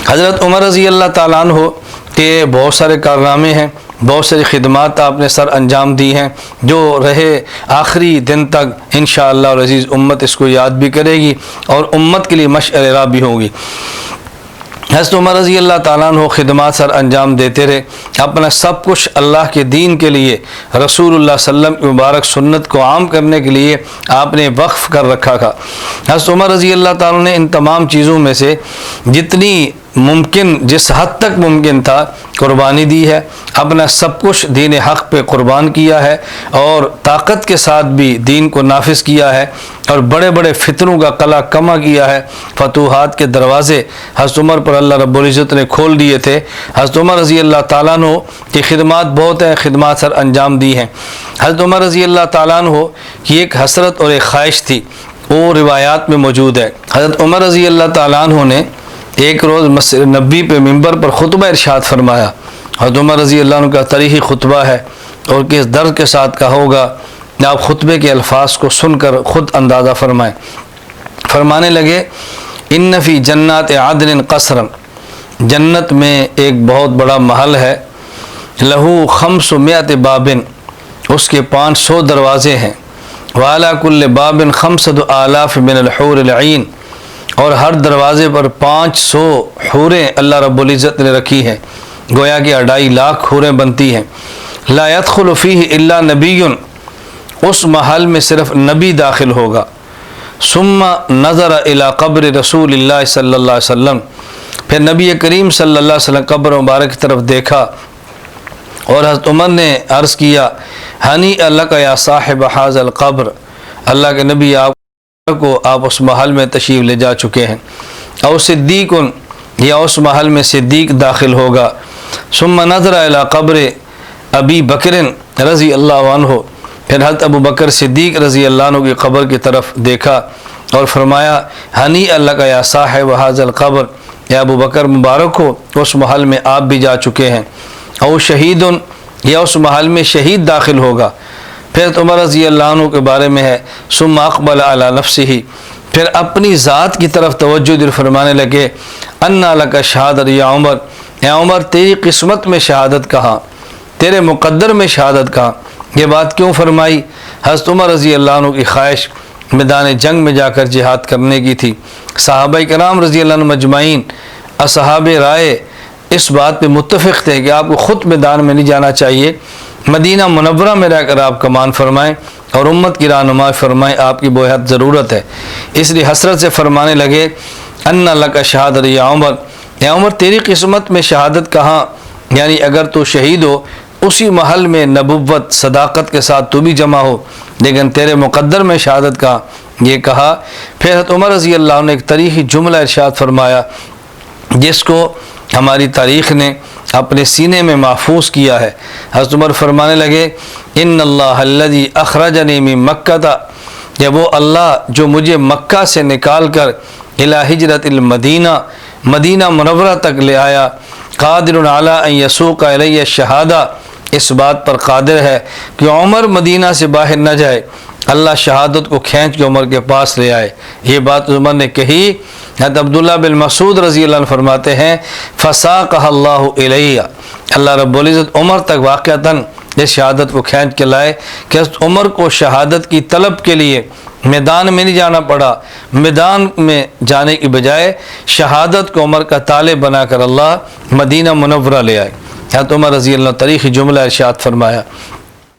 حضرت عمر رضی اللہ تعالیٰ عنہ کے بہت سارے کارنامے ہیں، بہت ساری خدمات آپ نے سر انجام دی ہیں جو رہے آخری دن تک انشاءاللہ العزیز امت اس کو یاد بھی کرے گی اور امت کے لیے مشعل راہ بھی ہوگی۔ حضرت عمر رضی اللہ تعالیٰ عنہ خدمات سر انجام دیتے رہے، اپنا سب کچھ اللہ کے دین کے لیے، رسول اللہ صلی اللہ علیہ وسلم کی مبارک سنت کو عام کرنے کے لیے آپ نے وقف کر رکھا تھا۔ حضرت عمر رضی اللہ تعالیٰ نے ان تمام چیزوں میں سے جتنی ممکن، جس حد تک ممکن تھا قربانی دی ہے، اپنا سب کچھ دین حق پہ قربان کیا ہے اور طاقت کے ساتھ بھی دین کو نافذ کیا ہے اور بڑے بڑے فتنوں کا قلع کما کیا ہے۔ فتوحات کے دروازے حضرت عمر پر اللہ رب العزت نے کھول دیے تھے۔ حضرت عمر رضی اللہ تعالیٰ عنہ کی خدمات بہت ہیں، خدمات سر انجام دی ہیں۔ حضرت عمر رضی اللہ تعالیٰ عنہ کی ایک حسرت اور ایک خواہش تھی، وہ روایات میں موجود ہے۔ حضرت عمر رضی اللہ تعالیٰ عنہ نے ایک روز مسجد نبوی پہ ممبر پر خطبہ ارشاد فرمایا۔ حضرت عمر رضی اللہ عنہ کا تاریخی خطبہ ہے اور کس درد کے ساتھ کہا ہوگا، آپ خطبے کے الفاظ کو سن کر خود اندازہ فرمائیں۔ فرمانے لگے، ان فی جنات عدن قصرا، جنت میں ایک بہت بڑا محل ہے، لہو 500 بابن، اس کے 500 دروازے ہیں، وعلی کل باب 5,000 من الحور العین، اور ہر دروازے پر 500 حوریں اللہ رب العزت نے رکھی ہیں، گویا کہ 2.5 لاکھ حوریں بنتی ہیں۔ لا يدخل فیہ الا نبی، اس محل میں صرف نبی داخل ہوگا۔ ثم نظر الی قبر رسول اللہ صلی اللہ علیہ وسلم، پھر نبی کریم صلی اللہ علیہ وسلم قبر مبارک کی طرف دیکھا اور حضرت عمر نے عرض کیا، ہنیئا لک یا صاحب ھذا القبر، اللہ کے نبی آپ اس محل میں تشریف لے جا چکے ہیں۔ اور صدیق، یا اس محل میں صدیق داخل ہوگا۔ ثم نظر الی قبر ابی بکر رضی اللہ عنہ، پھر حضرت ابو بکر صدیق رضی اللہ عنہ کی قبر کی طرف دیکھا اور فرمایا، ہنیئا لک یا صاحب ھذا القبر، یا ابو بکر مبارک ہو، اس محل میں آپ بھی جا چکے ہیں۔ اور شہید، یا اس محل میں شہید داخل ہوگا۔ پھر عمر رضی اللہ عنہ کے بارے میں ہے، ثم اقبل علی نفسہ، پھر اپنی ذات کی طرف توجہ دل فرمانے لگے، انا لک شہادت یا عمر، اے عمر تیری قسمت میں شہادت کہاں، تیرے مقدر میں شہادت کہاں۔ یہ بات کیوں فرمائی؟ حضرت عمر رضی اللہ عنہ کی خواہش میدان جنگ میں جا کر جہاد کرنے کی تھی۔ صحابہ کرام رضی اللہ عنہ مجمعین، اصحاب رائے اس بات پہ متفق تھے کہ آپ کو خود میدان میں نہیں جانا چاہیے، مدینہ منورہ میں رہ کر آپ کمان فرمائیں اور امت کی رہنمائی فرمائیں، آپ کی بہت ضرورت ہے۔ اس لیے حسرت سے فرمانے لگے، انا لک شہادت یا عمر، اے عمر تیری قسمت میں شہادت کہاں، یعنی اگر تو شہید ہو اسی محل میں نبوت صداقت کے ساتھ تو بھی جمع ہو، لیکن تیرے مقدر میں شہادت کہاں، یہ کہا۔ پھر حضرت عمر رضی اللہ عنہ نے ایک تاریخی جملہ ارشاد فرمایا جس کو ہماری تاریخ نے اپنے سینے میں محفوظ کیا ہے۔ حضرت عمر فرمانے لگے، ان اللہ الذی اخرجنی من مکہ، یا وہ اللہ جو مجھے مکہ سے نکال کر الی ہجرت المدینہ، مدینہ منورہ تک لے آیا، قادر علی ان یسوق الی الشہادہ، اس بات پر قادر ہے کہ عمر مدینہ سے باہر نہ جائے، اللہ شہادت کو کھینچ کے عمر کے پاس لے آئے۔ یہ بات عمر نے کہی۔ حضرت عبداللہ بن مسعود رضی اللہ عنہ فرماتے ہیں، فساقہ اللہ الیہ، اللہ رب العزت عمر تک واقعتاً اس شہادت کو کھینچ کے لائے کہ حضرت عمر کو شہادت کی طلب کے لیے میدان میں نہیں جانا پڑا، میدان میں جانے کی بجائے شہادت کو عمر کا طالب بنا کر اللہ مدینہ منورہ لے آئے۔ حضرت عمر رضی اللہ تاریخی جملہ ارشاد فرمایا۔